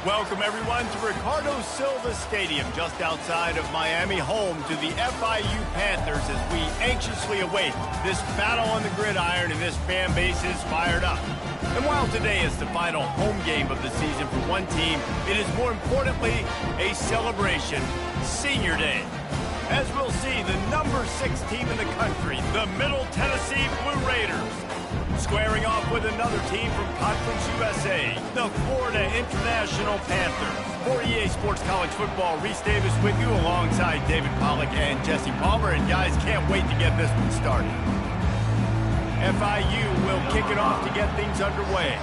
Welcome, everyone, to Ricardo Silva Stadium, just outside of Miami, home to the FIU Panthers, as we anxiously await this battle on the gridiron, and this fan base is fired up. And while today is the final home game of the season for one team, it is more importantly a celebration, Senior Day. As we'll see, the number 6 team in the country, the Middle Tennessee Blue Raiders, squaring off with another team from Conference USA, the Florida International Panthers. For EA Sports College Football, Reese Davis with you alongside David Pollack and Jesse Palmer. And guys, can't wait to get this one started. FIU will kick it off to get things underway.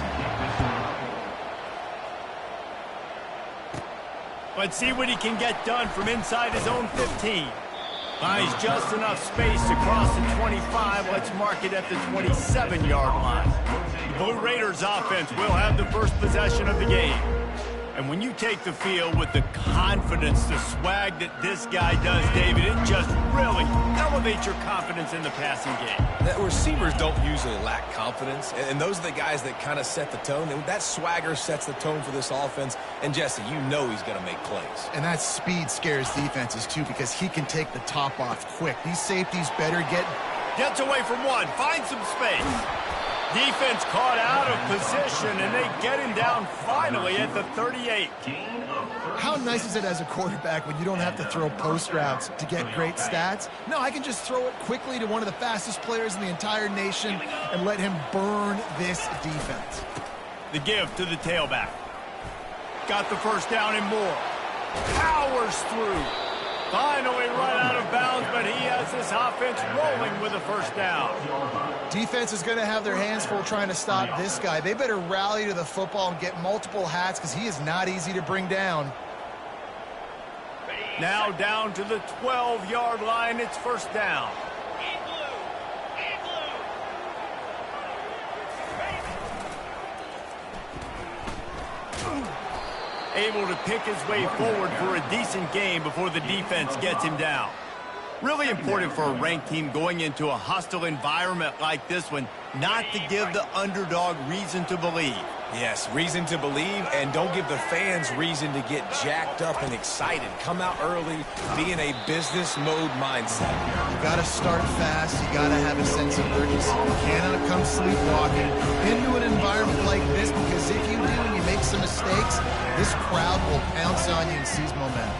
Let's see what he can get done from inside his own 15. Buys just enough space to cross the 25. Let's mark it at the 27-yard line. The Blue Raiders offense will have the first possession of the game. And when you take the field with the confidence, the swag that this guy does, David, it just really elevates your confidence in the passing game. The receivers don't usually lack confidence, and those are the guys that kind of set the tone. And that swagger sets the tone for this offense. And, Jesse, you know he's going to make plays. And that speed scares defenses, too, because he can take the top off quick. These safeties better Gets away from one, finds some space. Defense caught out of position, and they get him down finally at the 38. How nice is it as a quarterback when you don't have to throw post routes to get great stats? No, I can just throw it quickly to one of the fastest players in the entire nation and let him burn this defense. The give to the tailback. Got the first down and more. Powers through. Finally run out of bounds, but he has this offense rolling with a first down. Defense is going to have their hands full trying to stop this guy. They better rally to the football and get multiple hats because he is not easy to bring down. Now down to the 12-yard line. It's first down. Able to pick his way forward for a decent game before the defense gets him down. Really important for a ranked team going into a hostile environment like this one, not to give the underdog reason to believe. Yes, reason to believe, and don't give the fans reason to get jacked up and excited. Come out early, be in a business mode mindset. You got to start fast. You got to have a sense of urgency. You cannot come sleepwalking into an environment like this, because if you do and you make some mistakes, this crowd will pounce on you and seize momentum.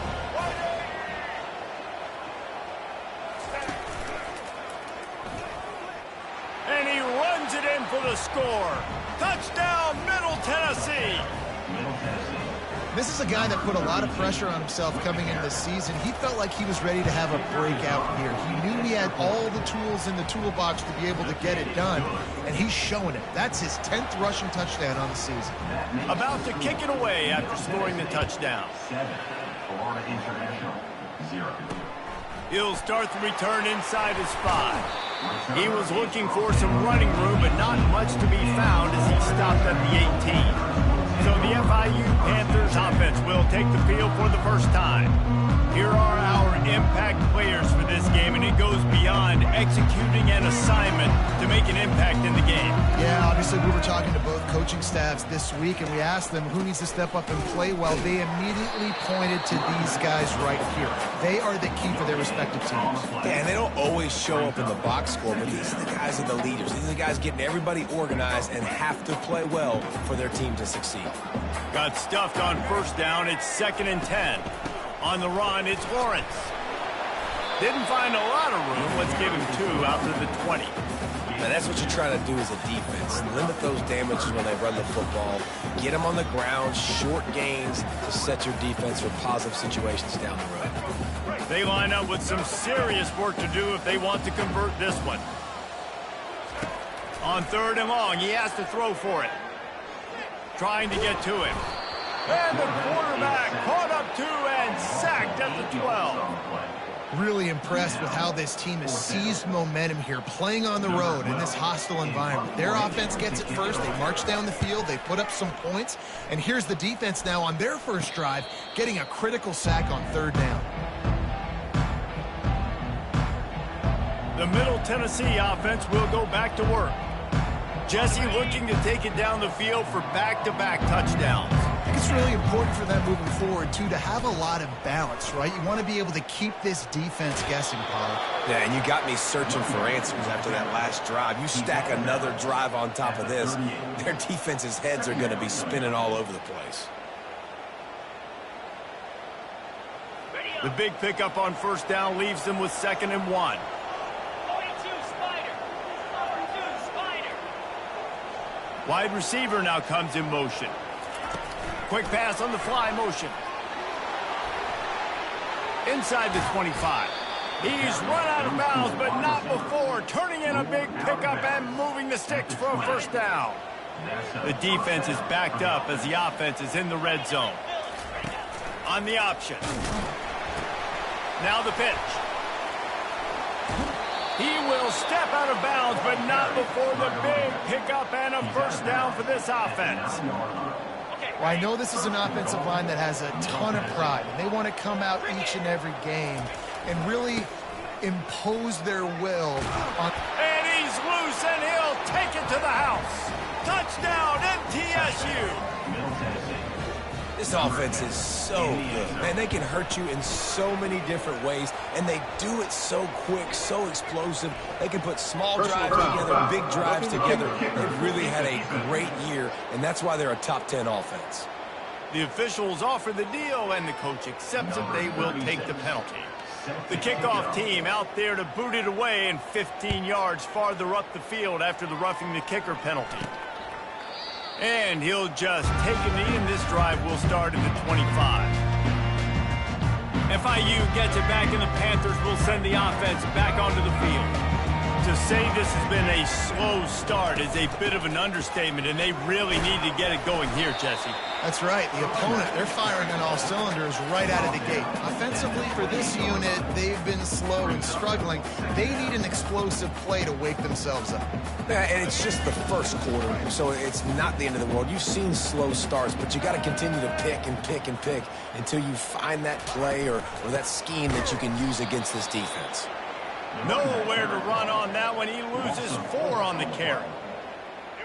And he runs it in for the score. Touchdown, Middle Tennessee. This is a guy that put a lot of pressure on himself coming into this season. He felt like he was ready to have a breakout year. He knew he had all the tools in the toolbox to be able to get it done, and he's showing it. That's his 10th rushing touchdown on the season. About to kick it away after scoring the touchdown. 7, Florida International, 0. He'll start the return inside his 5. He was looking for some running room, but not much to be found as he stopped at the 18. So the FIU Panthers offense will take the field for the first time. Here are our impact players for this game, and it goes beyond executing an assignment to make an impact in the game. Yeah, obviously we were talking to both coaching staffs this week, and we asked them who needs to step up and play well. They immediately pointed to these guys right here. They are the key for their respective teams. Yeah, and they don't always show up in the box score, but these are the guys that are the leaders. These are the guys getting everybody organized and have to play well for their team to succeed. Got stuffed on first down. It's 2nd and 10. On the run, it's Lawrence. Didn't find a lot of room. Let's give him 2 out to the 20. Now that's what you're trying to do as a defense. Limit those damages when they run the football. Get them on the ground, short gains to set your defense for positive situations down the road. They line up with some serious work to do if they want to convert this one. On 3rd and long, he has to throw for it. Trying to get to him. And the quarterback caught up 2 and sacked at the 12. Really impressed with how this team has seized momentum here, playing on the road in this hostile environment. Their offense gets it first. They march down the field. They put up some points. And here's the defense now on their first drive, getting a critical sack on 3rd down. The Middle Tennessee offense will go back to work. Jesse looking to take it down the field for back-to-back touchdowns. You can That's really important for them moving forward, too, to have a lot of balance, right? You want to be able to keep this defense guessing, Pollard. Yeah, and you got me searching for answers after that last drive. You stack another drive on top of this, their defense's heads are going to be spinning all over the place. The big pickup on first down leaves them with 2nd and 1. Wide receiver now comes in motion. Quick pass on the fly motion. Inside the 25. He's run out of bounds, but not before. Turning in a big pickup and moving the sticks for a first down. The defense is backed up as the offense is in the red zone. On the option. Now the pitch. He will step out of bounds, but not before the big pickup and a first down for this offense. Well, I know this is an offensive line that has a ton of pride. They want to come out each and every game and really impose their will on. And he's loose, and he'll take it to the house. Touchdown, MTSU. This offense is so good. Man, they can hurt you in so many different ways, and they do it so quick, so explosive. They can put small drives together, big drives together. They've really had a great year, and that's why they're a top 10 offense. The officials offer the deal, and the coach accepts it. They will take the penalty. The kickoff team out there to boot it away and 15 yards farther up the field after the roughing the kicker penalty. And he'll just take a knee, and this drive will start at the 25. FIU gets it back, and the Panthers will send the offense back onto the field. To say this has been a slow start is a bit of an understatement, and they really need to get it going here, Jesse. That's right. The opponent, they're firing on all cylinders right out of the gate. Offensively, for this unit, they've been slow and struggling. They need an explosive play to wake themselves up. Yeah, and it's just the first quarter, so it's not the end of the world. You've seen slow starts, but you got to continue to pick and pick and pick until you find that play or that scheme that you can use against this defense. Nowhere to run on that one. He loses 4 on the carry.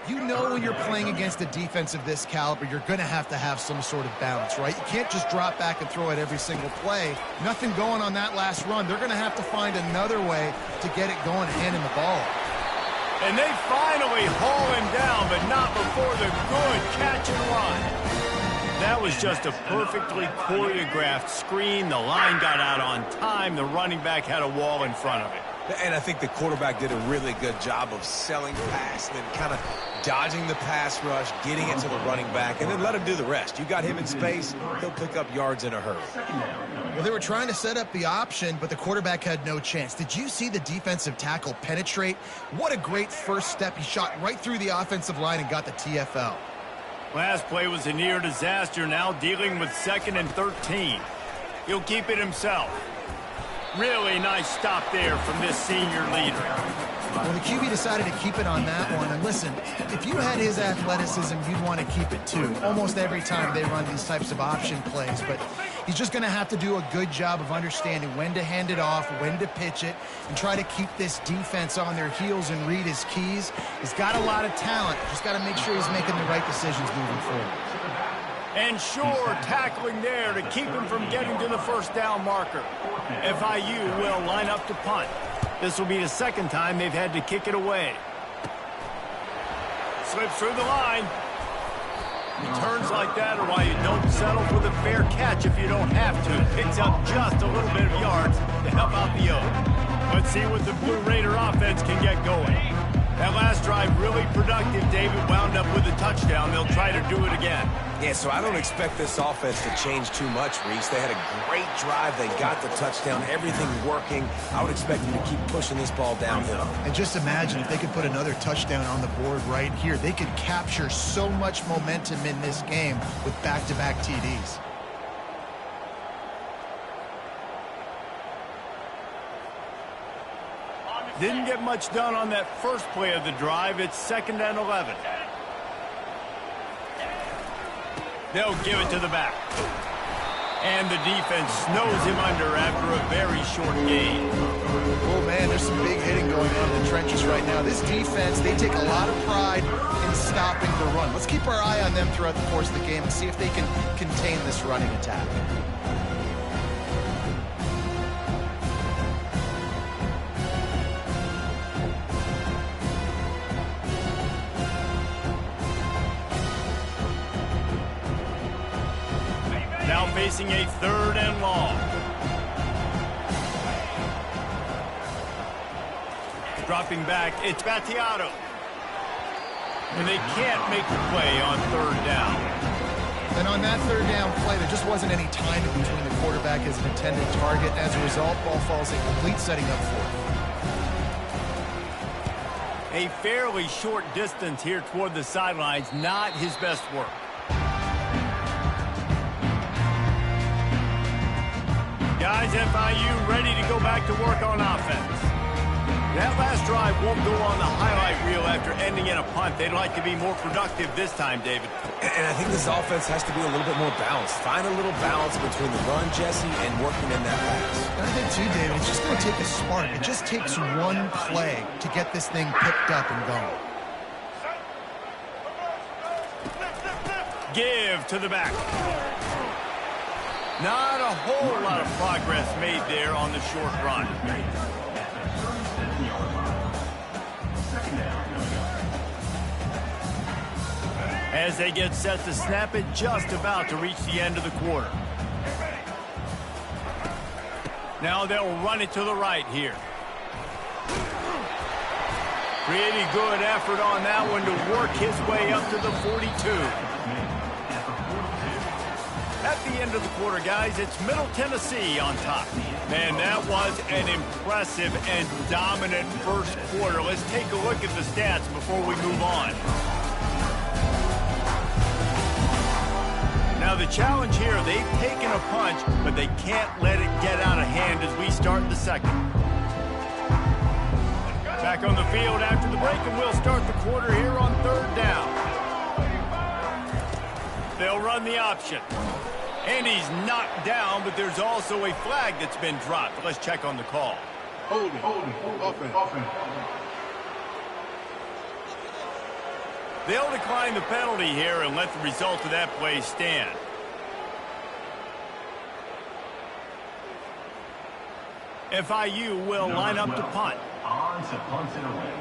You know when you're playing against a defense of this caliber, you're going to have some sort of balance, right? You can't just drop back and throw it every single play. Nothing going on that last run. They're going to have to find another way to get it going, handing the ball. And they finally haul him down, but not before the good catch and run. That was just a perfectly choreographed screen. The line got out on time. The running back had a wall in front of it. And I think the quarterback did a really good job of selling pass and then kind of dodging the pass rush, getting it to the running back, and then let him do the rest. You got him in space, he'll pick up yards in a hurry. Well, they were trying to set up the option, but the quarterback had no chance. Did you see the defensive tackle penetrate? What a great first step. He shot right through the offensive line and got the TFL. Last play was a near disaster, now dealing with 2nd and 13. He'll keep it himself. Really nice stop there from this senior leader. Well, the QB decided to keep it on that one. And listen, if you had his athleticism, you'd want to keep it too. Almost every time they run these types of option plays. But he's just going to have to do a good job of understanding when to hand it off, when to pitch it, and try to keep this defense on their heels and read his keys. He's got a lot of talent. Just got to make sure he's making the right decisions moving forward. And sure, tackling there to keep him from getting to the first down marker. FIU will line up to punt. This will be the 2nd time they've had to kick it away. Slips through the line. Returns like that are why you don't settle for the fair catch if you don't have to. Picks up just a little bit of yards to help out the O. Let's see what the Blue Raider offense can get going. That last drive really productive. David wound up with a touchdown. They'll try to do it again. Yeah, so I don't expect this offense to change too much, Reese. They had a great drive. They got the touchdown. Everything working. I would expect them to keep pushing this ball downhill. And just imagine if they could put another touchdown on the board right here. They could capture so much momentum in this game with back-to-back TDs. Didn't get much done on that first play of the drive. It's 2nd and 11. They'll give it to the back. And the defense snows him under after a very short gain. Oh, man, there's some big hitting going on. The trenches right now. This defense, they take a lot of pride in stopping the run. Let's keep our eye on them throughout the course of the game and see if they can contain this running attack. Now facing a 3rd and long. Dropping back, it's Battiato. And they can't make the play on 3rd down. And on that 3rd down play, there just wasn't any time in between the quarterback as an intended target. As a result, ball falls incomplete, setting up 4th. A fairly short distance here toward the sidelines, not his best work. Guys, FIU ready to go back to work on offense. That last drive won't go on the highlight reel after ending in a punt. They'd like to be more productive this time, David. And I think this offense has to be a little bit more balanced. Find a little balance between the run, Jesse, and working in that pass. And I think, too, David, it's just going to take a spark. It just takes one play to get this thing picked up and going. Give to the back. Not a whole lot of progress made there on the short run. As they get set to snap it, just about to reach the end of the quarter. Now they'll run it to the right here. Pretty good effort on that one to work his way up to the 42. At the end of the quarter, guys, it's Middle Tennessee on top. Man, that was an impressive and dominant first quarter. Let's take a look at the stats before we move on. Now, the challenge here, they've taken a punch, but they can't let it get out of hand as we start the second. Back on the field after the break, and we'll start the quarter here on 3rd down. They'll run the option. And he's knocked down, but there's also a flag that's been dropped. Let's check on the call. Holding, offense. They'll decline the penalty here and let the result of that play stand. FIU will line up to punt. On to punt it away.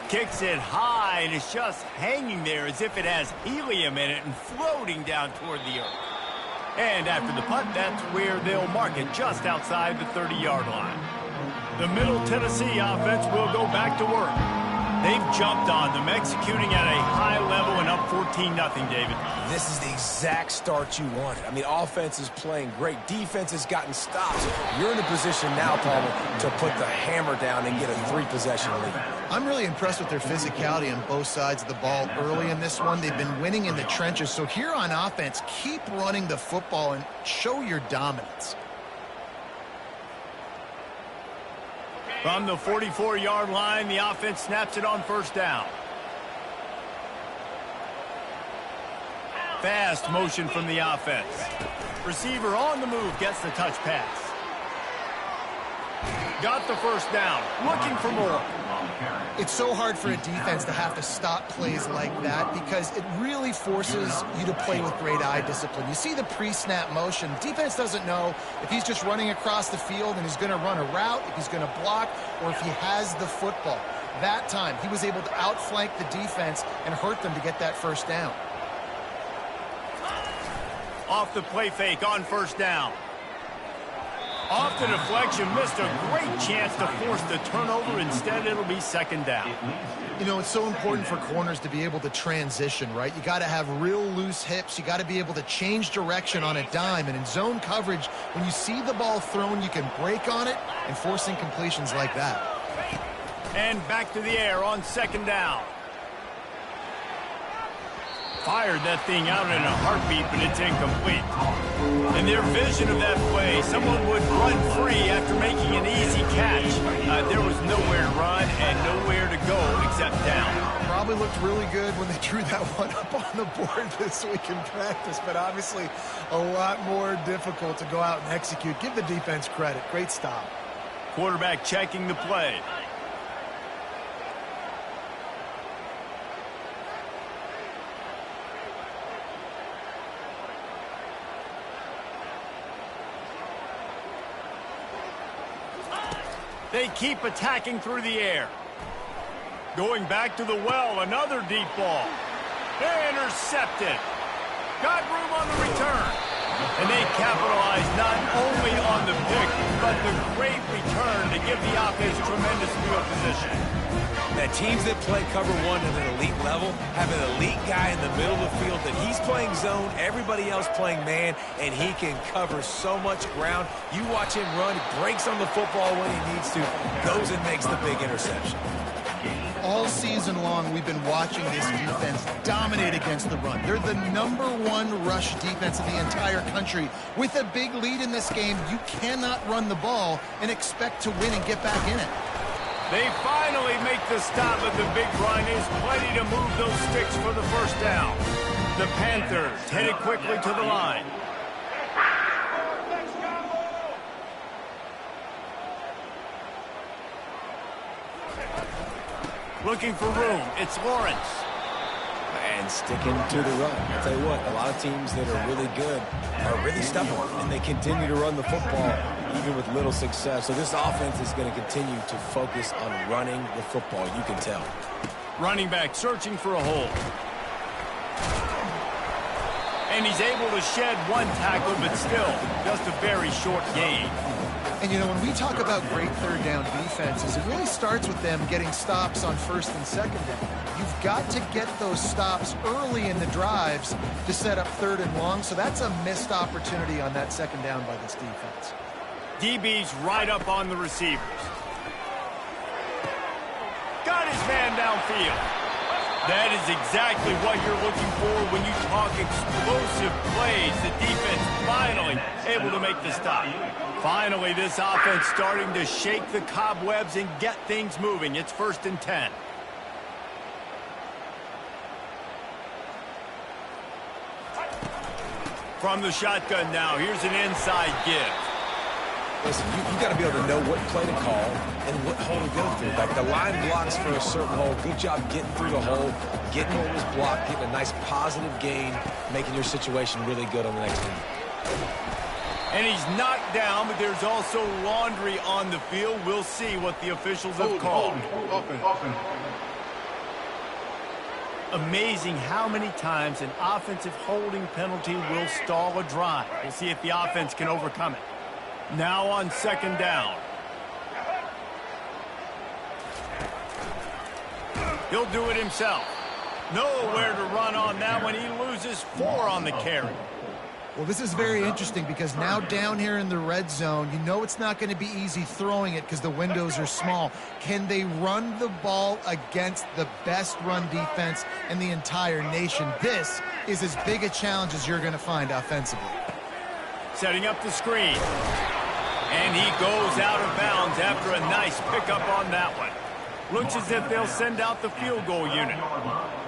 Kicks it high, and it's just hanging there as if it has helium in it and floating down toward the earth. And after the punt, that's where they'll mark it just outside the 30-yard line. The Middle Tennessee offense will go back to work. They've jumped on them, executing at a high level and up 14-0, David. This is the exact start you wanted. I mean, offense is playing great. Defense has gotten stops. You're in a position now, Palmer, to put the hammer down and get a 3-possession lead. I'm really impressed with their physicality on both sides of the ball early in this one. They've been winning in the trenches. So here on offense, keep running the football and show your dominance. From the 44-yard line, the offense snaps it on 1st down. Fast motion from the offense. Receiver on the move, gets the touch pass. Got the 1st down, looking for more. It's so hard for a defense to have to stop plays like that because it really forces you to play with great eye discipline. You see the pre-snap motion. Defense doesn't know if he's just running across the field and he's going to run a route, if he's going to block, or if he has the football. That time, he was able to outflank the defense and hurt them to get that 1st down. Off the play fake on 1st down. Off the deflection, missed a great chance to force the turnover. Instead, it'll be 2nd down. You know, it's so important for corners to be able to transition, right? You got to have real loose hips. You got to be able to change direction on a dime. And in zone coverage, when you see the ball thrown, you can break on it and force incompletions like that. And back to the air on 2nd down. Fired that thing out in a heartbeat, but it's incomplete. In their vision of that play, someone would run free after making an easy catch. There was nowhere to run and nowhere to go except down. Probably looked really good when they drew that one up on the board this week in practice, but obviously a lot more difficult to go out and execute. Give the defense credit. Great stop. Quarterback checking the play. They keep attacking through the air. Going back to the well, another deep ball. Intercepted. Got room on the return. And they capitalize not only on the pick, but the great return to give the offense tremendous field position. Now, teams that play cover one at an elite level have an elite guy in the middle of the field that he's playing zone, everybody else playing man, and he can cover so much ground. You watch him run, he breaks on the football when he needs to, goes and makes the big interception. All season long, we've been watching this defense dominate against the run. They're the #1 rush defense in the entire country. With a big lead in this game, you cannot run the ball and expect to win and get back in it. They finally make the stop, but the big run is plenty to move those sticks for the first down. The Panthers headed quickly to the line. Looking for room. It's Lawrence. And sticking to the run. I'll tell you what, a lot of teams that are really good are really stubborn, and they continue to run the football even with little success. So this offense is going to continue to focus on running the football, you can tell. Running back searching for a hole. And he's able to shed one tackle, but still just a very short gain. And, you know, when we talk about great third down defenses, it really starts with them getting stops on first and second down. You've got to get those stops early in the drives to set up third and long, so that's a missed opportunity on that second down by this defense. DB's right up on the receivers. Got his man downfield. That is exactly what you're looking for when you talk explosive plays. The defense finally able to make the stop. Finally, this offense starting to shake the cobwebs and get things moving. It's 1st and 10. From the shotgun now, here's an inside give. Listen, you got to be able to know what play to call and what hole to go through. Like the line blocks for a certain hole. Good job getting through the hole, getting what was blocked, getting a nice positive gain, making your situation really good on the next one. And he's knocked down, but there's also laundry on the field. We'll see what the officials have called. Offense. Amazing how many times an offensive holding penalty will stall a drive. We'll see if the offense can overcome it. Now on 2nd down. He'll do it himself. Nowhere to run on that one. He loses 4 on the carry. Well, this is very interesting because now down here in the red zone, you know it's not going to be easy throwing it because the windows are small. Can they run the ball against the best run defense in the entire nation? This is as big a challenge as you're going to find offensively. Setting up the screen. And he goes out of bounds after a nice pickup on that one. Looks as if they'll send out the field goal unit.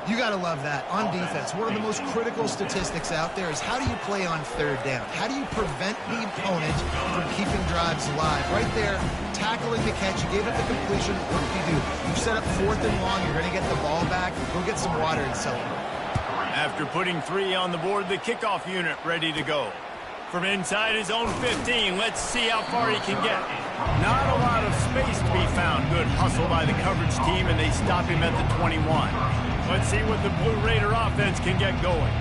You got to love that. On defense, one of the most critical statistics out there is how do you play on 3rd down? How do you prevent the opponent from keeping drives alive? Right there, tackling the catch. You gave it the completion. What do? You set up 4th and long. You're going to get the ball back. Go get some water and celebrate. After putting 3 on the board, the kickoff unit ready to go. From inside his own 15, let's see how far he can get. Not a lot of space to be found. Good hustle by the coverage team, and they stop him at the 21. Let's see what the Blue Raider offense can get going.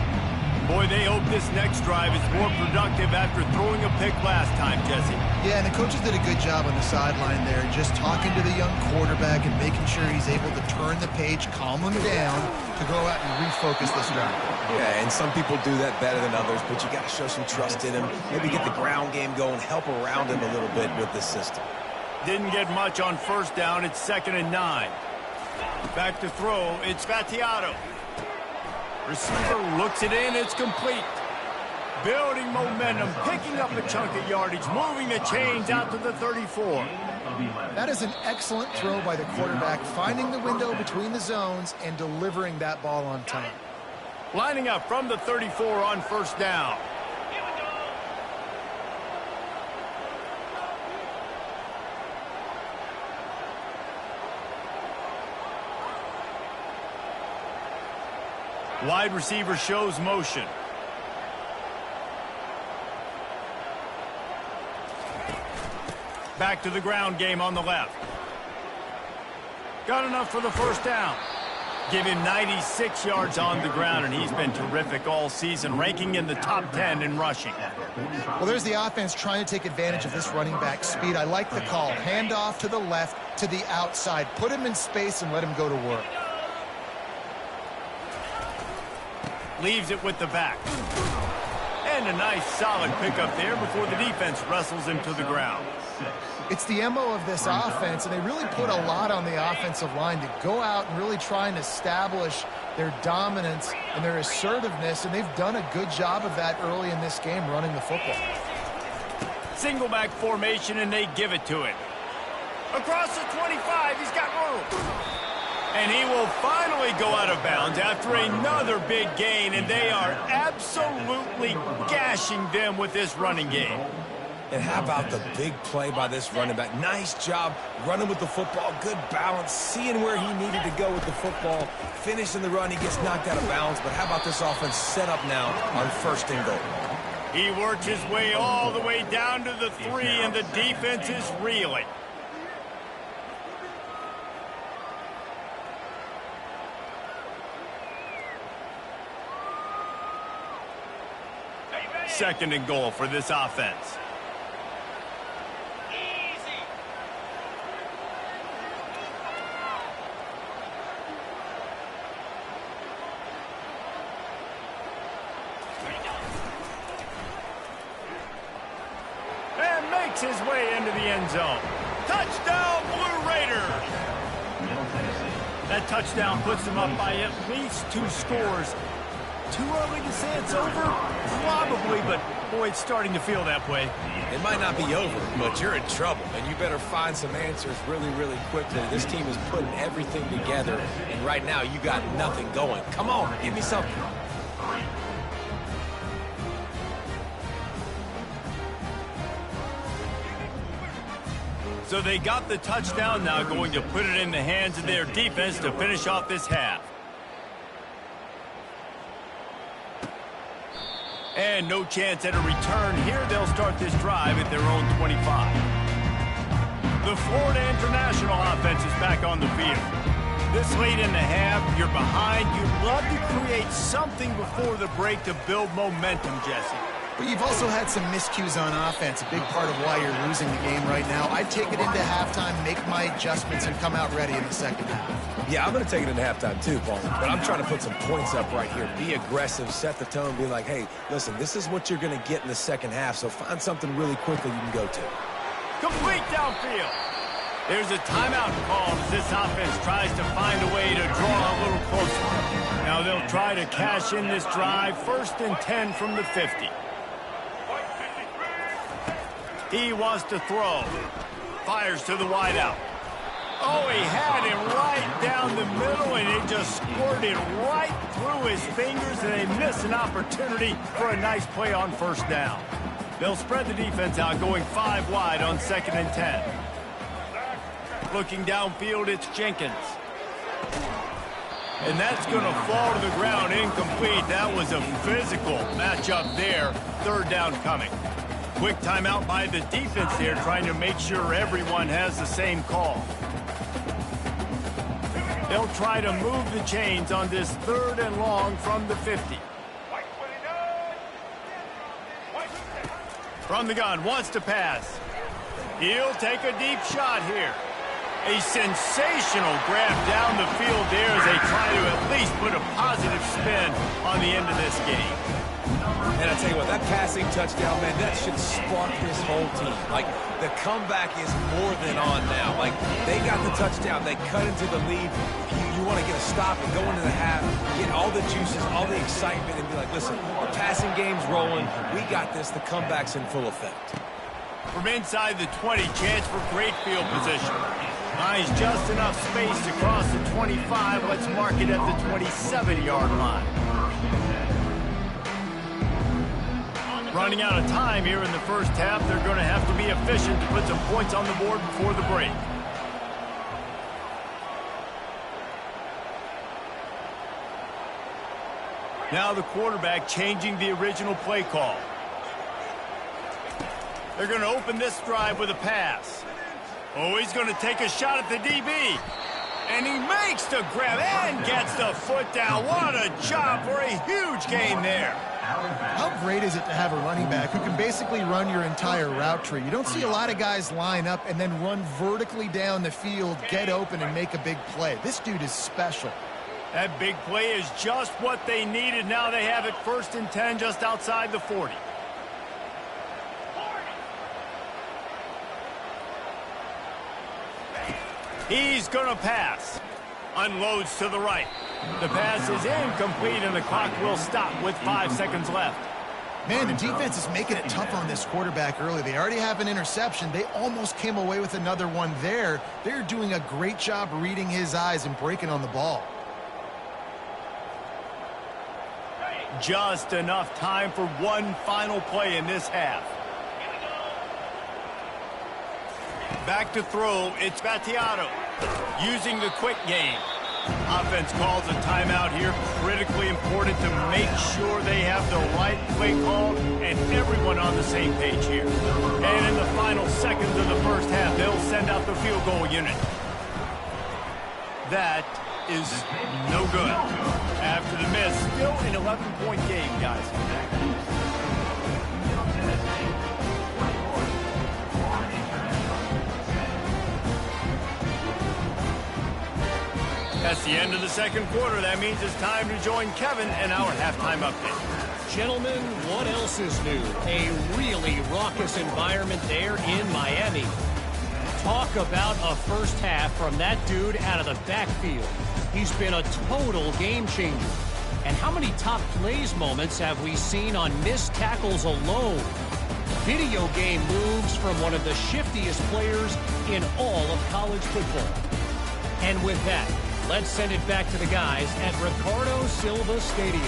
Boy, they hope this next drive is more productive after throwing a pick last time, Jesse. Yeah, and the coaches did a good job on the sideline there, just talking to the young quarterback and making sure he's able to turn the page, calm him down to go out and refocus this drive. Yeah, and some people do that better than others, but you got to show some trust in him. Maybe get the ground game going, help around him a little bit with this system. Didn't get much on 1st down. It's 2nd and 9. Back to throw. It's Vattiato. Receiver looks it in. It's complete. Building momentum, picking up a chunk of yardage, moving the chains out to the 34. That is an excellent throw by the quarterback, finding the window between the zones and delivering that ball on time. Lining up from the 34 on 1st down. Wide receiver shows motion. Back to the ground game on the left. Got enough for the first down. Give him 96 yards on the ground, and he's been terrific all season, ranking in the top 10 in rushing. Well, there's the offense trying to take advantage of this running back speed. I like the call. Hand off to the left, to the outside. Put him in space and let him go to work. Leaves it with the back. And a nice solid pickup there before the defense wrestles him to the ground. It's the MO of this offense, and they really put a lot on the offensive line to go out and really try and establish their dominance and their assertiveness, and they've done a good job of that early in this game running the football. Single back formation, and they give it to him. Across the 25, he's got room. And he will finally go out of bounds after another big gain, and they are absolutely gashing them with this running game. And how about the big play by this running back? Nice job running with the football, good balance, seeing where he needed to go with the football, finishing the run. He gets knocked out of bounds, but how about this offense set up now on 1st and goal? He worked his way all the way down to the 3, and the defense is reeling. Second and goal for this offense. And makes his way into the end zone. Touchdown, Blue Raiders! That touchdown puts them up by at least 2 scores. Too early to say it's over? Probably, but boy, it's starting to feel that way. It might not be over, but you're in trouble, and you better find some answers really, really quickly. This team is putting everything together, and right now you got nothing going. Come on, give me something. So they got the touchdown, now going to put it in the hands of their defense to finish off this half. And no chance at a return here. They'll start this drive at their own 25. The Florida International offense is back on the field. This late in the half, you're behind. You'd love to create something before the break to build momentum, Jesse. But you've also had some miscues on offense, a big part of why you're losing the game right now. I'd take it into halftime, make my adjustments, and come out ready in the second half. Yeah, I'm going to take it into halftime too, Paul. But I'm trying to put some points up right here. Be aggressive, set the tone, be like, hey, listen, this is what you're going to get in the second half, so find something really quickly you can go to. Complete downfield. There's a timeout called as this offense tries to find a way to draw a little closer. Now they'll try to cash in this drive, 1st and 10 from the 50. He wants to throw. Fires to the wideout. Oh, he had him right down the middle, and it just squirted right through his fingers, and they miss an opportunity for a nice play on 1st down. They'll spread the defense out, going 5 wide on 2nd and 10. Looking downfield, it's Jenkins. And that's going to fall to the ground incomplete. That was a physical matchup there. 3rd down coming. Quick timeout by the defense there, trying to make sure everyone has the same call. They'll try to move the chains on this 3rd and long from the 50. From the gun, wants to pass. He'll take a deep shot here. A sensational grab down the field there as they try to at least put a positive spin on the end of this game. And I tell you what, that passing touchdown, man, that should spark this whole team. Like, the comeback is more than on now. Like, they got the touchdown. They cut into the lead. You want to get a stop and go into the half, get all the juices, all the excitement, and be like, listen, the passing game's rolling. We got this. The comeback's in full effect. From inside the 20, chance for great field position. Finds just enough space to cross the 25. Let's mark it at the 27-yard line. Running out of time here in the 1st half. They're going to have to be efficient to put some points on the board before the break. Now the quarterback changing the original play call. They're going to open this drive with a pass. Oh, he's going to take a shot at the DB. And he makes the grab and gets the foot down. What a job for a huge gain there. How great is it to have a running back who can basically run your entire route tree? You don't see a lot of guys line up and then run vertically down the field, get open, and make a big play. This dude is special. That big play is just what they needed. Now they have it 1st and 10 just outside the 40. He's going to pass. Unloads to the right. The pass is incomplete, and the clock will stop with 5 seconds left. Man, the defense is making it tough on this quarterback early. They already have an interception. They almost came away with another one there. They're doing a great job reading his eyes and breaking on the ball. Just enough time for one final play in this half. Back to throw, it's Battiato using the quick game. Offense calls a timeout here. Critically important to make sure they have the right play call and everyone on the same page here. And in the final seconds of the first half, they'll send out the field goal unit. That is no good. After the miss, still an 11-point game, guys. That's the end of the second quarter. That means it's time to join Kevin and our halftime update. Gentlemen, what else is new? A really raucous environment there in Miami. Talk about a first half from that dude out of the backfield. He's been a total game changer. And how many top plays moments have we seen on missed tackles alone? Video game moves from one of the shiftiest players in all of college football. And with that, let's send it back to the guys at Ricardo Silva Stadium.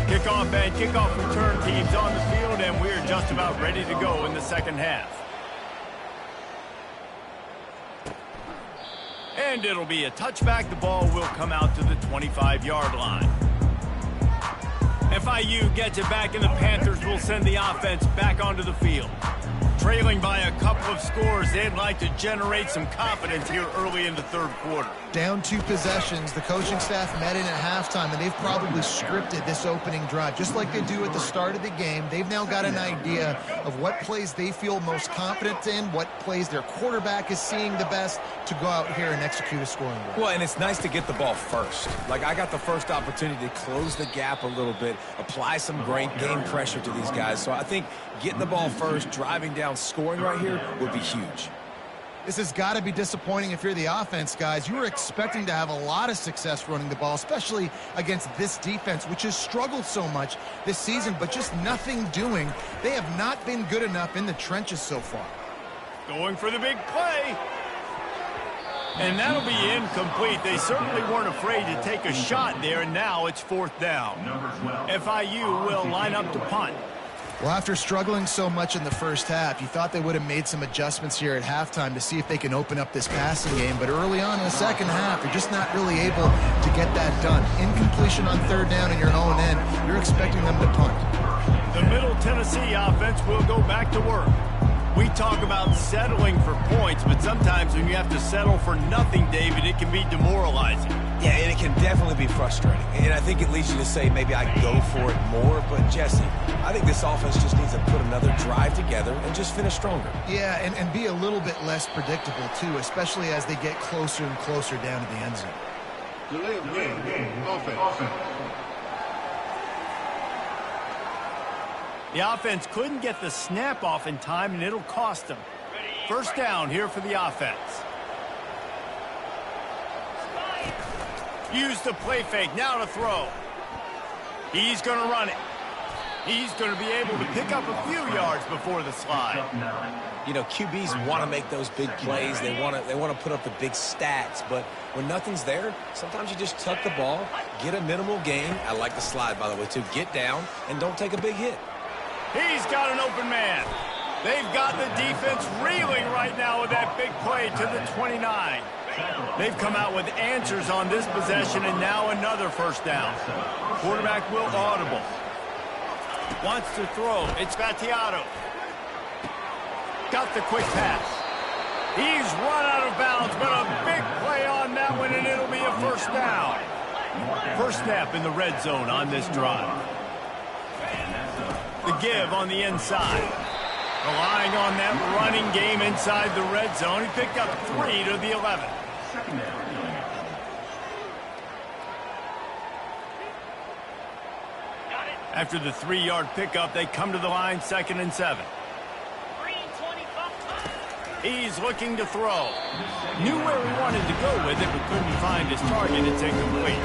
Kickoff and kickoff return teams on the field, and we're just about ready to go in the second half. And it'll be a touchback. The ball will come out to the 25-yard line. FIU gets it back, and the Panthers will send the offense back onto the field. Trailing by a couple of scores, they'd like to generate some confidence here early in the third quarter. Down 2 possessions, the coaching staff met in at halftime, and they've probably scripted this opening drive. Just like they do at the start of the game, they've now got an idea of what plays they feel most confident in, what plays their quarterback is seeing the best to go out here and execute a scoring drive. Well, and it's nice to get the ball first. Like, I got the first opportunity to close the gap a little bit, apply some great game pressure to these guys. So I think getting the ball first, driving down, scoring right here would be huge. This has got to be disappointing if you're the offense, guys. You were expecting to have a lot of success running the ball, especially against this defense, which has struggled so much this season, but just nothing doing. They have not been good enough in the trenches so far. Going for the big play. And that'll be incomplete. They certainly weren't afraid to take a shot there, and now it's 4th down. FIU will line up to punt. Well, after struggling so much in the first half, you thought they would have made some adjustments here at halftime to see if they can open up this passing game. But early on in the second half, you're just not really able to get that done. Incompletion on 3rd down in your own end, you're expecting them to punt. The Middle Tennessee offense will go back to work. We talk about settling for points, but sometimes when you have to settle for nothing, David, it can be demoralizing. Yeah, and it can definitely be frustrating. And I think it leads you to say maybe I go for it more. But, Jesse, I think this offense just needs to put another drive together and just finish stronger. Yeah, and be a little bit less predictable, too, especially as they get closer and closer down to the end zone. Delay of game. Offense. The offense couldn't get the snap off in time, and it'll cost them. First down here for the offense. Use the play fake, now to throw. He's going to run it. He's going to be able to pick up a few yards before the slide. You know, QBs want to make those big plays. They want to put up the big stats. But when nothing's there, sometimes you just tuck the ball, get a minimal gain. I like the slide, by the way, too. Get down and don't take a big hit. He's got an open man. They've got the defense reeling right now with that big play to the 29. They've come out with answers on this possession, and now another first down. Quarterback will audible. Wants to throw. It's Battiato. Got the quick pass. He's run out of bounds, but a big play on that one, and it'll be a first down. First snap in the red zone on this drive. The give on the inside. Relying on that running game inside the red zone. He picked up 3 to the 11. After the 3-yard pickup, they come to the line, 2nd and 7. He's looking to throw. Knew where he wanted to go with it, but couldn't find his target. It's incomplete.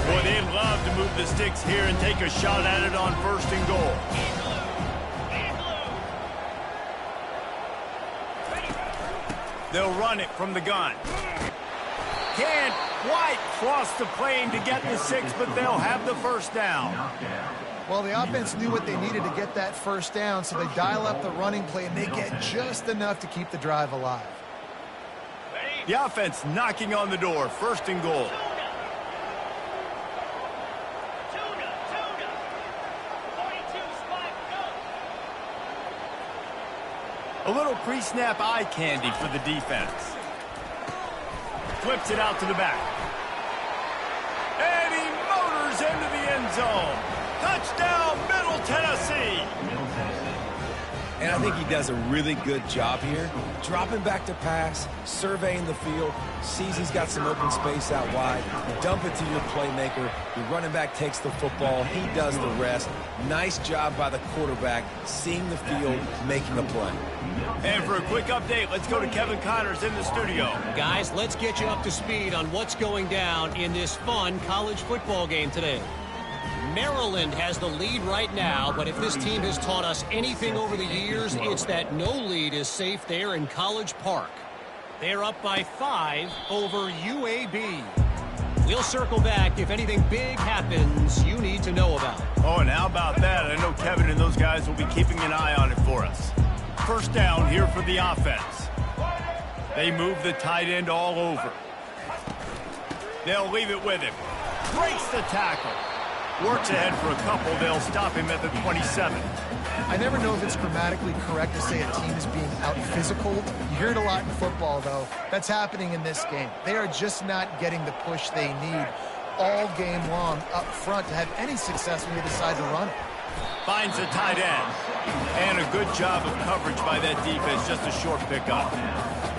Boy, they'd love to move the sticks here and take a shot at it on 1st and goal. They'll run it from the gun. Can't quite cross the plane to get the 6, but they'll have the first down. Well, the offense knew what they needed to get that first down, so they dial up the running play, and they get just enough to keep the drive alive. The offense knocking on the door, 1st and goal. A little pre-snap eye candy for the defense. Flips it out to the back. And he motors into the end zone. Touchdown, Middle Tennessee. And I think he does a really good job here. Dropping back to pass, surveying the field, sees he's got some open space out wide. Dump it to your playmaker. Your running back takes the football. He does the rest. Nice job by the quarterback, seeing the field, making a play. And for a quick update, let's go to Kevin Connors in the studio. Guys, let's get you up to speed on what's going down in this fun college football game today. Maryland has the lead right now, but if this team has taught us anything over the years, it's that no lead is safe there in College Park. They're up by 5 over UAB. We'll circle back if anything big happens you need to know about. Oh, and how about that? I know Kevin and those guys will be keeping an eye on it for us. First down here for the offense. They move the tight end all over. They'll leave it with him. Breaks the tackle. Works ahead for a couple. They'll stop him at the 27. I never know if it's grammatically correct to say a team is being out-physical. You hear it a lot in football, though. That's happening in this game. They are just not getting the push they need all game long up front to have any success when they decide to run it. Finds a tight end. And a good job of coverage by that defense. Just a short pickup.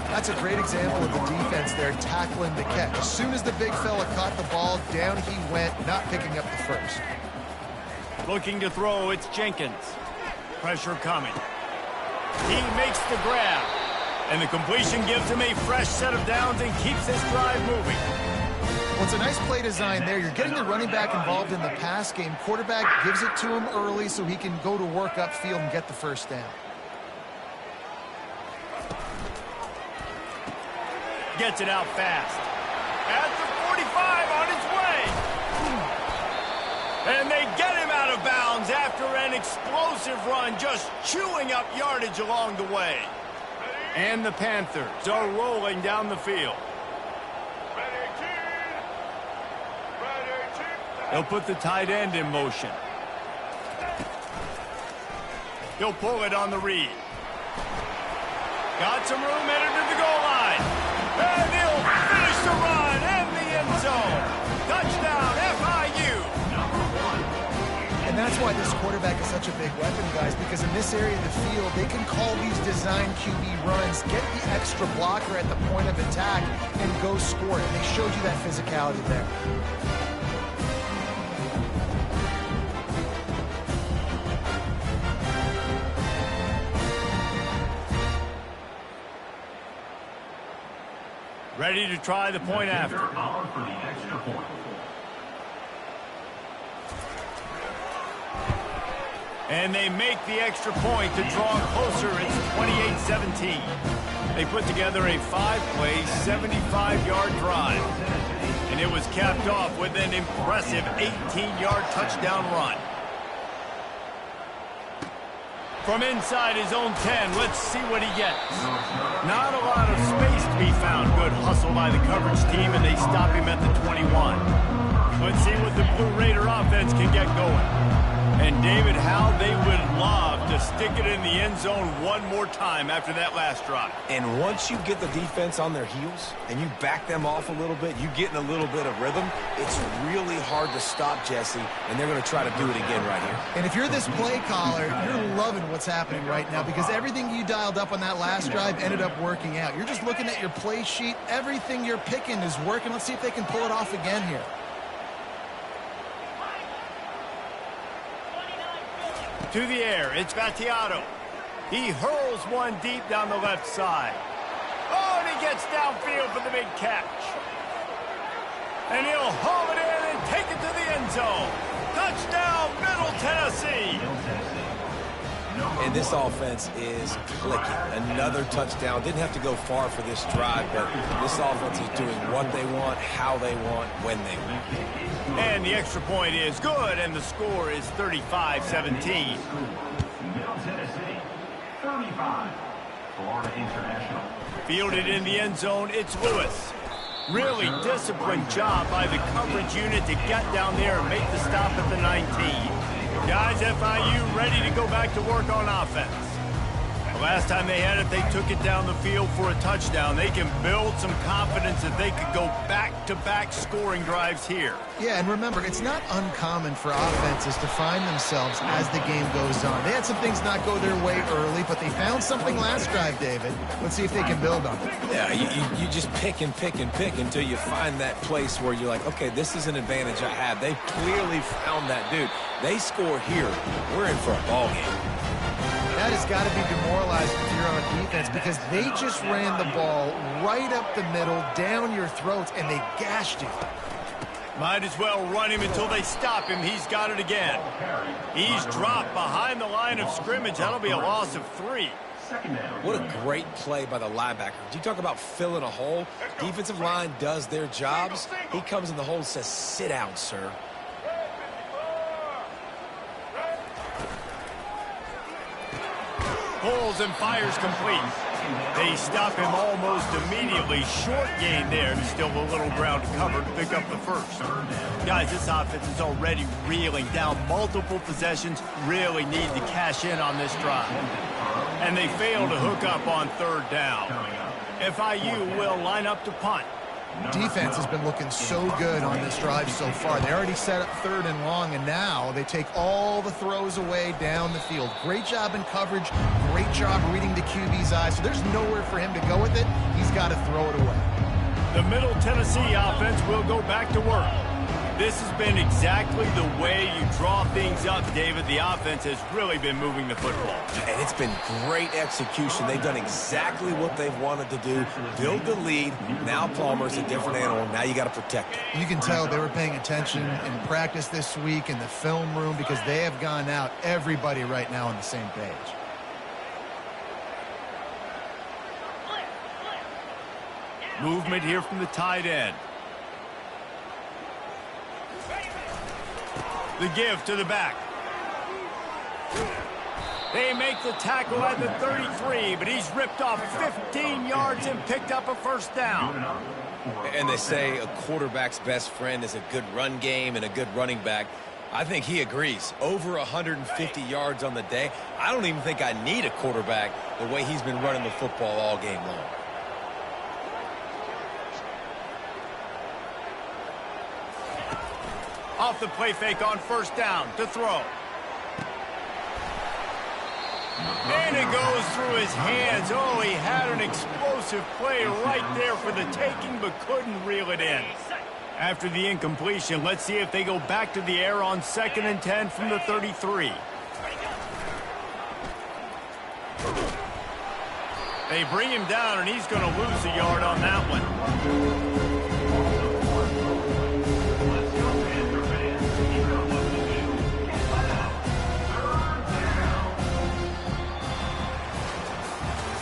That's a great example of the defense there tackling the catch. As soon as the big fella caught the ball, down he went, not picking up the first. Looking to throw, it's Jenkins. Pressure coming. He makes the grab. And the completion gives him a fresh set of downs and keeps this drive moving. Well, it's a nice play design there. You're getting the running back involved in the pass game. Quarterback gives it to him early so he can go to work upfield and get the first down. Gets it out fast. At the 45 on his way. And they get him out of bounds after an explosive run, just chewing up yardage along the way. And the Panthers are rolling down the field. They'll put the tight end in motion. He'll pull it on the read. Got some room headed to the goal line. And he'll finish the run in the end zone. Touchdown, FIU. And that's why this quarterback is such a big weapon, guys, because in this area of the field, they can call these design QB runs, get the extra blocker at the point of attack, and go score it. And they showed you that physicality there. Ready to try the point after. For the extra point. And they make the extra point to draw closer. It's 28-17. They put together a 5-play, 75-yard drive. And it was capped off with an impressive 18-yard touchdown run. From inside his own 10, let's see what he gets. Not a lot of space to be found. Good hustle by the coverage team, and they stop him at the 21. Let's see what the Blue Raider offense can get going. And, David, how they would love to stick it in the end zone one more time after that last drive. And once you get the defense on their heels and you back them off a little bit, you get in a little bit of rhythm, it's really hard to stop, Jesse, and they're going to try to do it again right here. And if you're this play caller, you're loving what's happening right now because everything you dialed up on that last drive ended up working out. You're just looking at your play sheet. Everything you're picking is working. Let's see if they can pull it off again here. To the air, it's Battiato. He hurls one deep down the left side. Oh, and he gets downfield for the big catch. And he'll haul it in and take it to the end zone. Touchdown, Middle Tennessee. And this offense is clicking. Another touchdown. Didn't have to go far for this drive, but this offense is doing what they want, how they want, when they want. And the extra point is good, and the score is 35-17. Middle Tennessee, 35. Florida International. Fielded in the end zone, it's Lewis. Really disciplined job by the coverage unit to get down there and make the stop at the 19. Guys, FIU ready to go back to work on offense. The last time they had it, they took it down the field for a touchdown. They can build some confidence that they could go back-to-back scoring drives here. Yeah, and remember, it's not uncommon for offenses to find themselves as the game goes on. They had some things not go their way early, but they found something last drive, David. Let's see if they can build on it. Yeah, you just pick and pick and pick until you find that place where you're like, okay, this is an advantage I have. They clearly found that dude. They score here. We're in for a ball game. That has got to be demoralizing if you're on defense because they just ran the ball right up the middle, down your throats, and they gashed you. Might as well run him until they stop him. He's got it again. He's dropped behind the line of scrimmage. That'll be a loss of 3. What a great play by the linebacker. Do you talk about filling a hole? Defensive line does their jobs. He comes in the hole and says, sit down, sir. Pulls and fires complete. They stop him almost immediately. Short gain there. Still a little ground to cover to pick up the first. Guys, this offense is already reeling down multiple possessions. Really need to cash in on this drive. And they fail to hook up on third down. FIU will line up to punt. Defense has been looking so good on this drive so far. They already set up 3rd and long, and now they take all the throws away down the field. Great job in coverage. Great job reading the QB's eyes. So there's nowhere for him to go with it. He's got to throw it away. The Middle Tennessee offense will go back to work. This has been exactly the way you draw things up, David. The offense has really been moving the football. And it's been great execution. They've done exactly what they've wanted to do. Build the lead. Now Palmer's a different animal. Now you got to protect it. You can tell they were paying attention in practice this week in the film room because they have gone out, everybody right now on the same page. Movement here from the tight end. The give to the back. They make the tackle at the 33, but he's ripped off 15 yards and picked up a first down. And they say a quarterback's best friend is a good run game and a good running back. I think he agrees. Over 150 yards on the day. I don't even think I need a quarterback the way he's been running the football all game long. Off the play fake on first down to throw. And it goes through his hands. Oh, he had an explosive play right there for the taking, but couldn't reel it in. After the incompletion, let's see if they go back to the air on 2nd and 10 from the 33. They bring him down, and he's going to lose a yard on that one.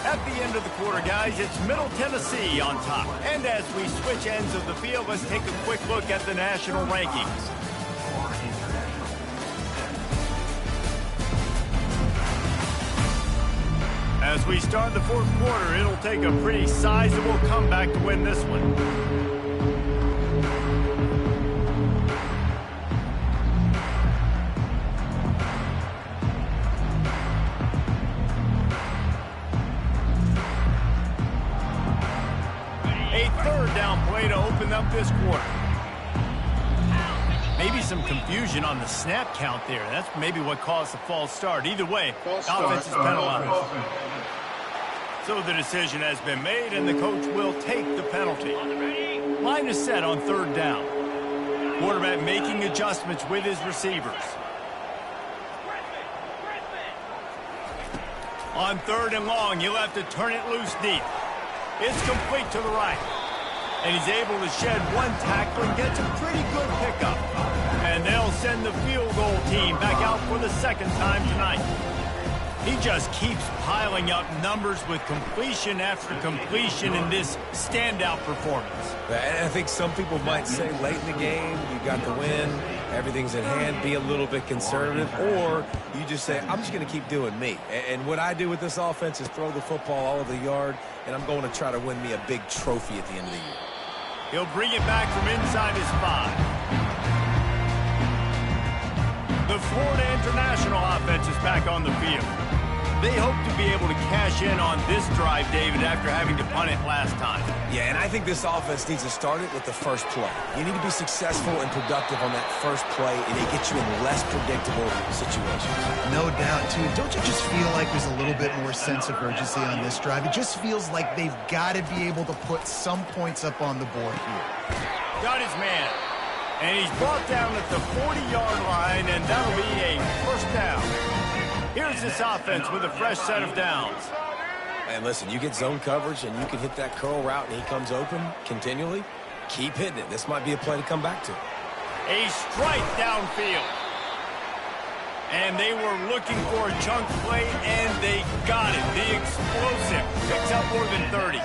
At the end of the quarter, guys, it's Middle Tennessee on top. And as we switch ends of the field, let's take a quick look at the national rankings. As we start the fourth quarter, it'll take a pretty sizable comeback to win this one. Play to open up this quarter. Maybe some confusion on the snap count there. That's maybe what caused the false start. Either way, the offense is penalized. So the decision has been made, and the coach will take the penalty. Line is set on 3rd down. Quarterback making adjustments with his receivers. On 3rd and long, you'll have to turn it loose deep. It's complete to the right. And he's able to shed one tackle and gets a pretty good pickup. And they'll send the field goal team back out for the 2nd time tonight. He just keeps piling up numbers with completion after completion in this standout performance. And I think some people might say late in the game, you got the win, everything's in hand, be a little bit conservative, or you just say, I'm just going to keep doing me. And what I do with this offense is throw the football all over the yard, and I'm going to try to win me a big trophy at the end of the year. He'll bring it back from inside his 5. The Florida International offense is back on the field. They hope to be able to cash in on this drive, David, after having to punt it last time. Yeah, and I think this offense needs to start it with the first play. You need to be successful and productive on that first play, and it gets you in less predictable situations. No doubt, too. Don't you just feel like there's a little bit more sense of urgency on this drive? It just feels like they've got to be able to put some points up on the board here. Got his man. And he's brought down at the 40-yard line, and that'll be a first down. Here's this offense with a fresh set of downs. And listen, you get zone coverage and you can hit that curl route and he comes open continually. Keep hitting it. This might be a play to come back to. A strike downfield. And they were looking for a chunk play, and they got it. The explosive picks up more than 30.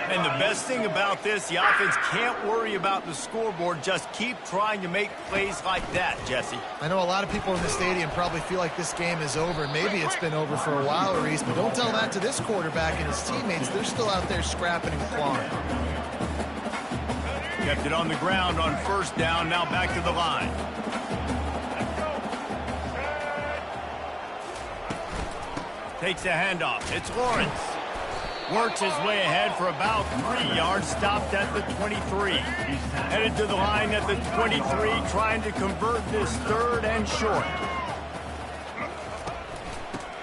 And the best thing about this, the offense can't worry about the scoreboard. Just keep trying to make plays like that, Jesse. I know a lot of people in the stadium probably feel like this game is over. Maybe it's been over for a while, Reese, but don't tell that to this quarterback and his teammates. They're still out there scrapping and clawing. Kept it on the ground on first down. Now back to the line. Takes a handoff. It's Lawrence. Works his way ahead for about 3 yards. Stopped at the 23. Headed to the line at the 23, trying to convert this 3rd and short.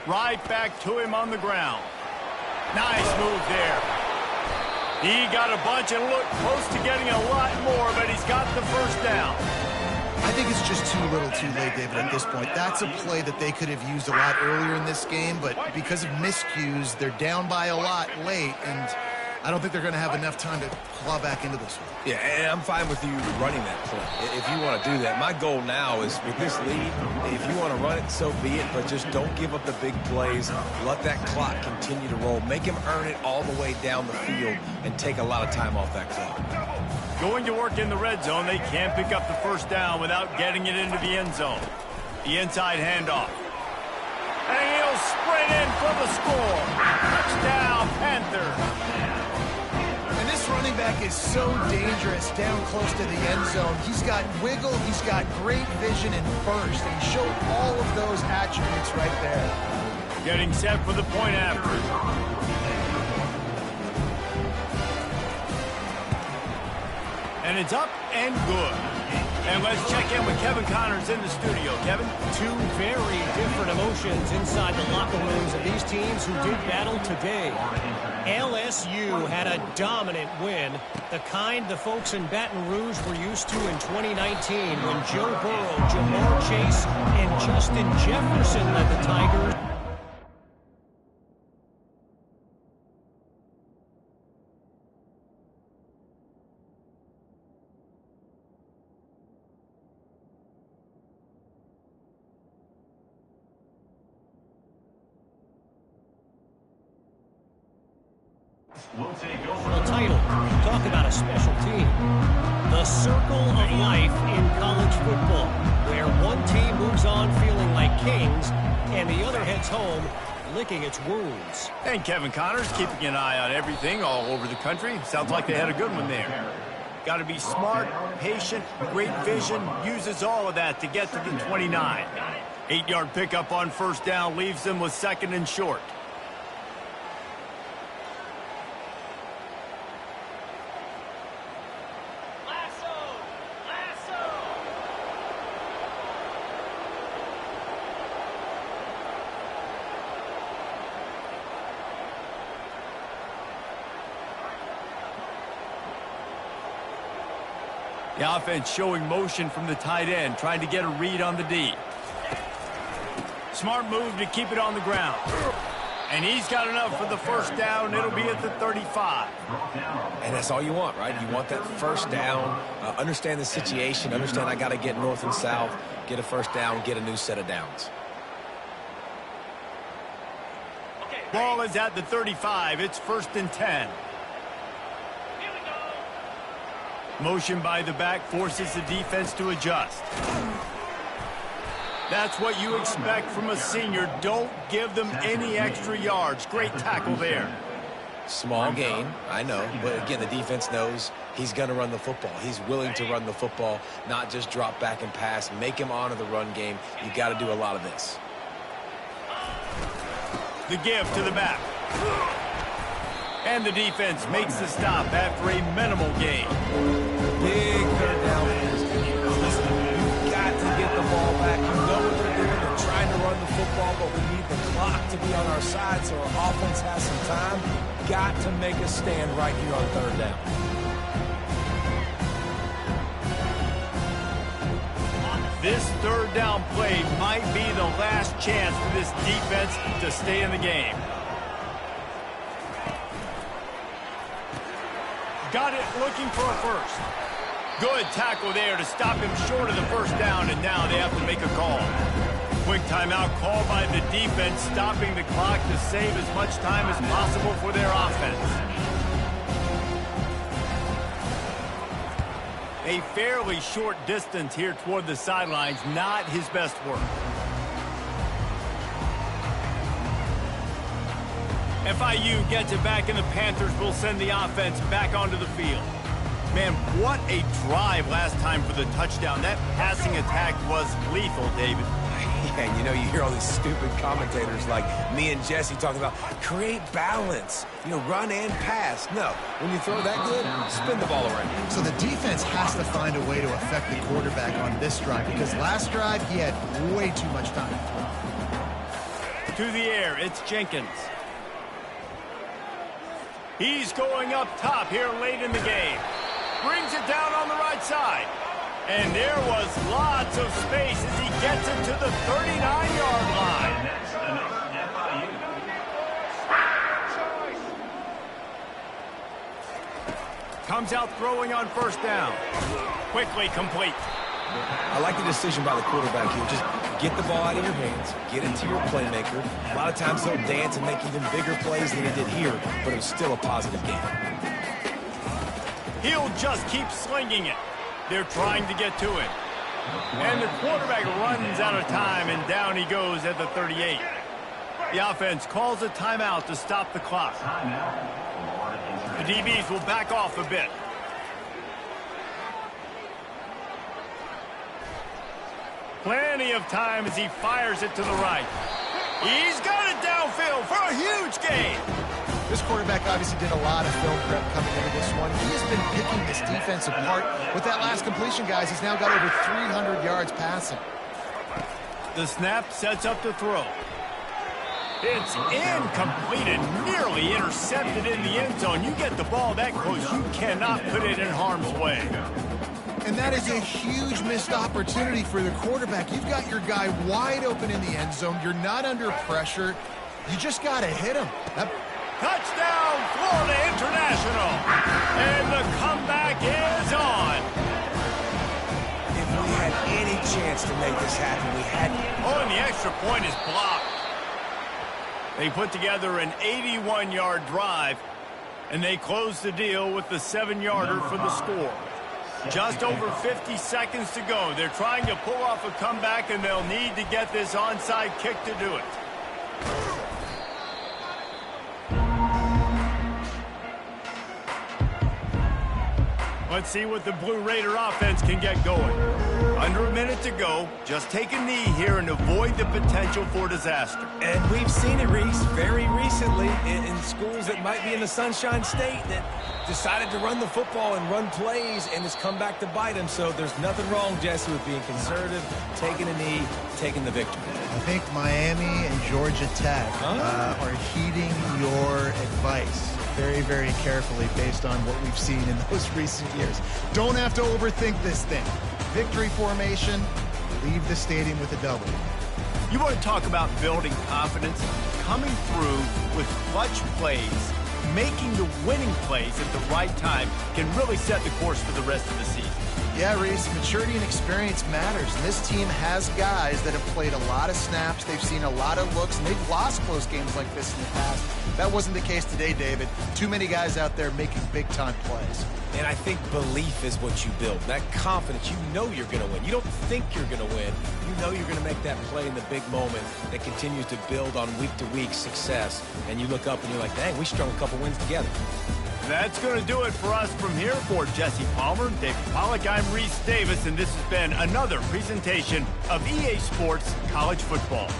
Right back to him on the ground. Nice move there. He got a bunch and looked close to getting a lot more, but he's got the first down. I think it's just too little too late, David, at this point. That's a play that they could have used a lot earlier in this game, but because of miscues, they're down by a lot late, and I don't think they're going to have enough time to claw back into this one. Yeah, and I'm fine with you running that play if you want to do that. My goal now is with this lead, if you want to run it, so be it, but just don't give up the big plays. Let that clock continue to roll. Make him earn it all the way down the field and take a lot of time off that clock. Going to work in the red zone. They can't pick up the first down without getting it into the end zone. The inside handoff. And he'll sprint in for the score. Touchdown, Panthers. And this running running back is so dangerous down close to the end zone. He's got wiggle, he's got great vision and burst, and he showed all of those attributes right there. Getting set for the point after. And it's up and good. And let's check in with Kevin Connors in the studio. Kevin? Two very different emotions inside the locker rooms of these teams who did battle today. LSU had a dominant win, the kind the folks in Baton Rouge were used to in 2019 when Joe Burrow, Jamar Chase, and Justin Jefferson led the Tigers. We'll take The over. title, talk about a special team. The circle of life in college football, where one team moves on feeling like kings and the other heads home licking its wounds. And Kevin Connors keeping an eye on everything all over the country. Sounds like they had a good one there. Got to be smart, patient, great vision, uses all of that to get to the 29. 8-yard pickup on first down leaves them with second and short. The offense showing motion from the tight end, trying to get a read on the D. Smart move to keep it on the ground. And he's got enough for the first down. It'll be at the 35. And that's all you want, right? You want that first down, understand the situation, understand I got to get north and south, get a first down, get a new set of downs. Ball is at the 35. It's first and 10. Motion by the back forces the defense to adjust. That's what you expect from a senior. Don't give them any extra yards. Great tackle there. Small gain, I know. But again, the defense knows he's going to run the football. He's willing to run the football, not just drop back and pass. Make him honor the run game. You got to do a lot of this. The give to the back. And the defense makes the stop after a minimal gain. Big third down. Listen, you've got to get the ball back. You know what they're doing. They're trying to run the football, but we need the clock to be on our side so our offense has some time. Got to make a stand right here on third down. This third down play might be the last chance for this defense to stay in the game. Got it looking for a first. Good tackle there to stop him short of the first down, and now they have to make a call. Quick timeout call by the defense, stopping the clock to save as much time as possible for their offense. A fairly short distance here toward the sidelines, not his best work. FIU gets it back, and the Panthers will send the offense back onto the field. Man, what a drive last time for the touchdown. That passing attack was lethal, David. Yeah, you know, you hear all these stupid commentators like me and Jesse talking about create balance, you know, run and pass. No, when you throw that good, spin the ball around. So the defense has to find a way to affect the quarterback on this drive, because last drive he had way too much time. To the air, it's Jenkins. He's going up top here late in the game. Brings it down on the right side. And there was lots of space as he gets it to the 39-yard line. Next, another FIU. Comes out throwing on first down. Quickly complete. I like the decision by the quarterback here. Just get the ball out of your hands, get it to your playmaker. A lot of times they'll dance and make even bigger plays than he did here, but it was still a positive game. He'll just keep slinging it. They're trying to get to him. And the quarterback runs out of time, and down he goes at the 38. The offense calls a timeout to stop the clock. Timeout. Florida International. The DBs will back off a bit. Plenty of time as he fires it to the right. He's got it downfield for a huge gain. This quarterback obviously did a lot of film prep coming into this one. He has been picking this defense apart. With that last completion, guys, he's now got over 300 yards passing. The snap sets up the throw. It's incomplete and nearly intercepted in the end zone. You get the ball that close, you cannot put it in harm's way. And that is a huge missed opportunity for the quarterback. You've got your guy wide open in the end zone. You're not under pressure. You just got to hit him. Touchdown, Florida International. And the comeback is on. If we had any chance to make this happen, we had. Oh, and the extra point is blocked. They put together an 81-yard drive, and they close the deal with the 7-yarder for the score. Just over 50 seconds to go. They're trying to pull off a comeback, and they'll need to get this onside kick to do it. Let's see what the Blue Raider offense can get going. Under a minute to go. Just take a knee here and avoid the potential for disaster. And we've seen it, Reese, very recently in schools that might be in the Sunshine State that decided to run the football and run plays, and it's come back to bite them. So there's nothing wrong, Jesse, with being conservative, taking a knee, taking the victory. I think Miami and Georgia Tech are heeding your advice very, very carefully based on what we've seen in those recent years. Don't have to overthink this thing. Victory formation, leave the stadium with a W. You want to talk about building confidence? Coming through with clutch plays, making the winning plays at the right time can really set the course for the rest of the season. Yeah, Reese, maturity and experience matters. And this team has guys that have played a lot of snaps. They've seen a lot of looks, and they've lost close games like this in the past. That wasn't the case today, David. Too many guys out there making big-time plays. And I think belief is what you build. That confidence, you know you're going to win. You don't think you're going to win. You know you're going to make that play in the big moment that continues to build on week-to-week success. And you look up and you're like, dang, we strung a couple wins together. That's going to do it for us from here. For Jesse Palmer, David Pollack, I'm Reese Davis, and this has been another presentation of EA Sports College Football.